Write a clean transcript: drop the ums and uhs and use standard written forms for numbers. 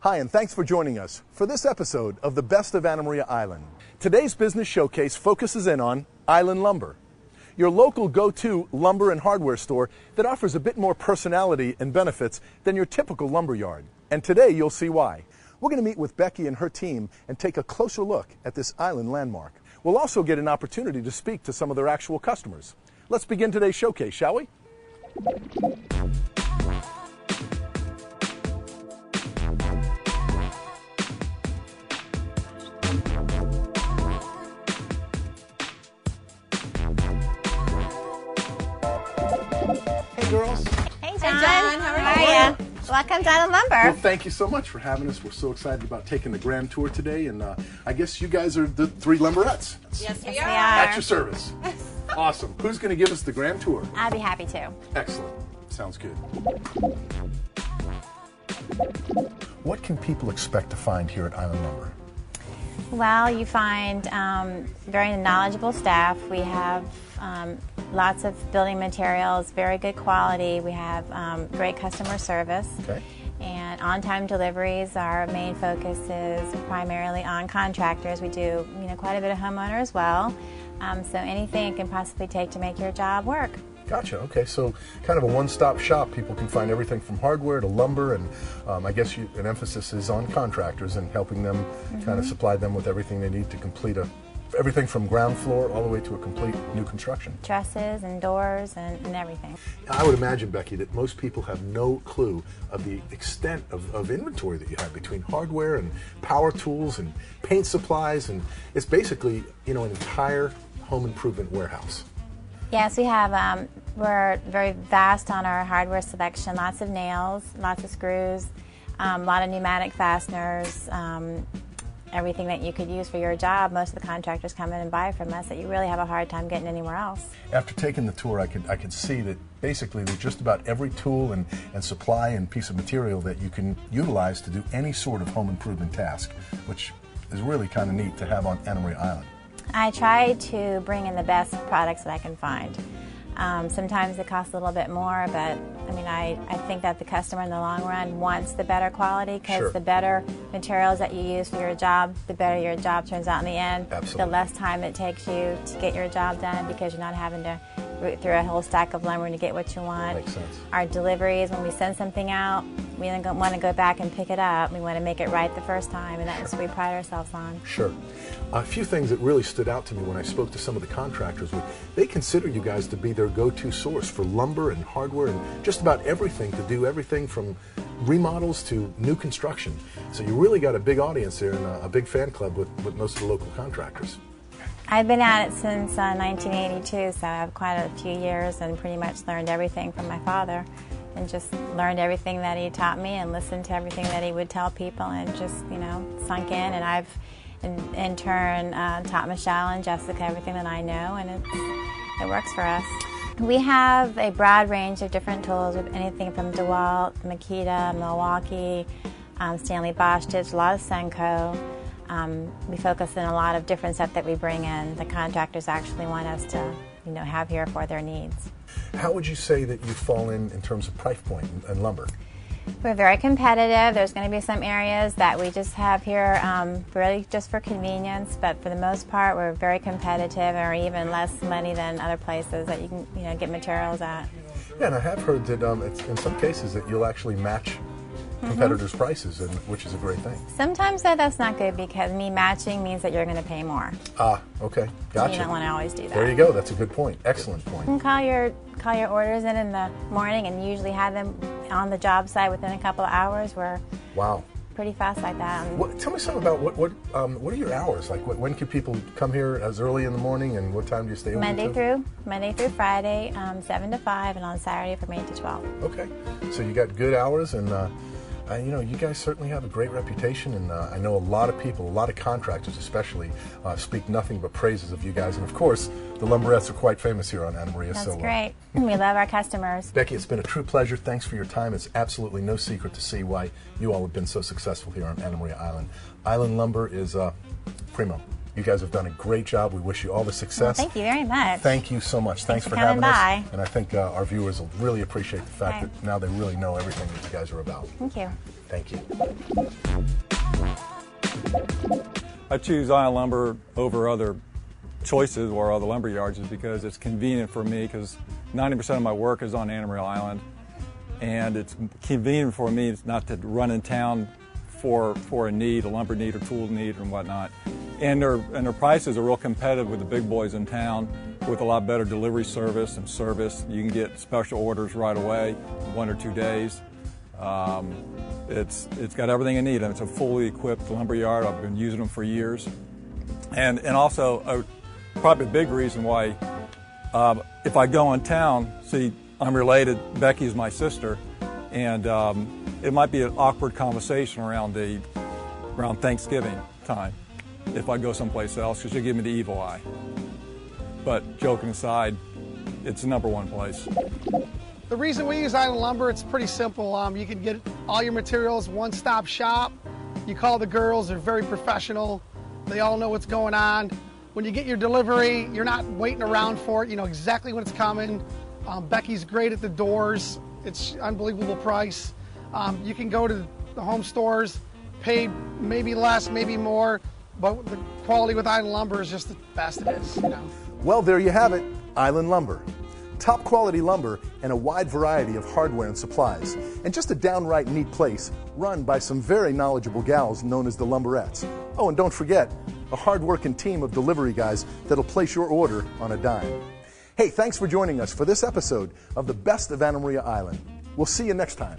Hi, and thanks for joining us for this episode of the Best of Anna Maria Island. Today's business showcase focuses in on Island Lumber, your local go-to lumber and hardware store that offers a bit more personality and benefits than your typical lumber yard. And today you'll see why. We're going to meet with Becky and her team and take a closer look at this island landmark. We'll also get an opportunity to speak to some of their actual customers. Let's begin today's showcase, shall we? Hey, girls. Hey, John. How are you? Welcome to Island Lumber. Well, thank you so much for having us. We're so excited about taking the grand tour today, and I guess you guys are the three lumberettes. Yes, we are. At your service. Awesome. Who's going to give us the grand tour? I'd be happy to. Excellent. Sounds good. What can people expect to find here at Island Lumber? Well, you find very knowledgeable staff. We have lots of building materials, very good quality. We have great customer service. Okay. And on-time deliveries. Our main focus is primarily on contractors. We do, quite a bit of homeowner as well. So anything it can possibly take to make your job work. Gotcha. Okay, so kind of a one-stop shop. People can find everything from hardware to lumber, and I guess an emphasis is on contractors and helping them kind of supply them with everything they need to complete everything from ground floor all the way to a complete new construction. Trusses and doors and everything. I would imagine, Becky, that most people have no clue of the extent of inventory that you have between hardware and power tools and paint supplies, and it's basically, an entire home improvement warehouse. Yes, we have, we're very vast on our hardware selection, lots of nails, lots of screws, a lot of pneumatic fasteners, everything that you could use for your job. Most of the contractors come in and buy from us that you really have a hard time getting anywhere else. After taking the tour, I could see that basically there's just about every tool and supply and piece of material that you can utilize to do any sort of home improvement task, which is really kind of neat to have on Anna Maria Island. I try to bring in the best products that I can find. Sometimes it costs a little bit more, but I think that the customer in the long run wants the better quality, because the better materials that you use for your job, the better your job turns out in the end. Absolutely. The less time it takes you to get your job done, because you're not having to root through a whole stack of lumber to get what you want. Makes sense. Our deliveries, when we send something out, we don't want to go back and pick it up. We want to make it right the first time, and that's what we pride ourselves on. Sure. A few things that really stood out to me when I spoke to some of the contractors was they consider you guys to be their go-to source for lumber and hardware and just about everything, to do everything from remodels to new construction. So you really got a big audience there and a big fan club with most of the local contractors. I've been at it since 1982, so I have quite a few years and pretty much learned everything from my father, and just learned everything that he taught me and listened to everything that he would tell people, and just, sunk in. And I've, in turn, taught Michelle and Jessica everything that I know, and it works for us. We have a broad range of different tools, with anything from DeWalt, Makita, Milwaukee, Stanley Bosch, a lot of Senko. We focus on a lot of different stuff that we bring in. The contractors actually want us to, have here for their needs. How would you say that you fall in terms of price point and lumber? We're very competitive. There's going to be some areas that we just have here really just for convenience, but for the most part we're very competitive, or even less money than other places that you can get materials at. Yeah, and I have heard that in some cases that you'll actually match competitors' prices, which is a great thing. Sometimes that's not good, because me matching means that you're going to pay more. Ah, okay, gotcha. So you don't want to always do that. There you go. That's a good point. Excellent point. You can call your orders in the morning, and usually have them on the job site within a couple of hours. We're pretty fast like that. Tell me something about what are your hours like? When can people come here as early in the morning, and what time do you stay open till? Monday through Friday, 7 to 5, and on Saturday from 8 to 12. Okay, so you got good hours, and you guys certainly have a great reputation, and I know a lot of people, a lot of contractors especially, speak nothing but praises of you guys. And of course, the Lumberettes are quite famous here on Anna Maria. That's great. We love our customers. Becky, it's been a true pleasure. Thanks for your time. It's absolutely no secret to see why you all have been so successful here on Anna Maria Island. Island Lumber is primo. You guys have done a great job. We wish you all the success. Well, thank you very much. Thank you so much. Thanks for coming having by. us. And I think our viewers will really appreciate the fact Right. that now they really know everything that you guys are about. Thank you. Thank you. I choose Island Lumber over other choices or other lumber yards is because it's convenient for me, because 90% of my work is on Anna Maria Island, and it's convenient for me not to run in town for a need, a lumber need or tool need and whatnot. And their prices are real competitive with the big boys in town, with a lot better delivery service and service. You can get special orders right away, 1 or 2 days. It's got everything you need, and it's a fully equipped lumber yard. I've been using them for years. And also, probably a big reason why, if I go in town, see, I'm related, Becky's my sister, and it might be an awkward conversation around Thanksgiving time if I go someplace else, because she'll give me the evil eye. But joking aside, it's the #1 place. The reason we use Island Lumber, it's pretty simple. You can get all your materials, one-stop shop. You call the girls, they're very professional. They all know what's going on. When you get your delivery, you're not waiting around for it. You know exactly when it's coming. Becky's great at the doors. It's unbelievable price. You can go to the home stores, pay maybe less, maybe more, but the quality with Island Lumber is just the best it is, you know. Well, there you have it, Island Lumber. Top quality lumber and a wide variety of hardware and supplies. And just a downright neat place run by some very knowledgeable gals known as the Lumberettes. Oh, and don't forget, a hard-working team of delivery guys that'll place your order on a dime. Hey, thanks for joining us for this episode of the Best of Anna Maria Island. We'll see you next time.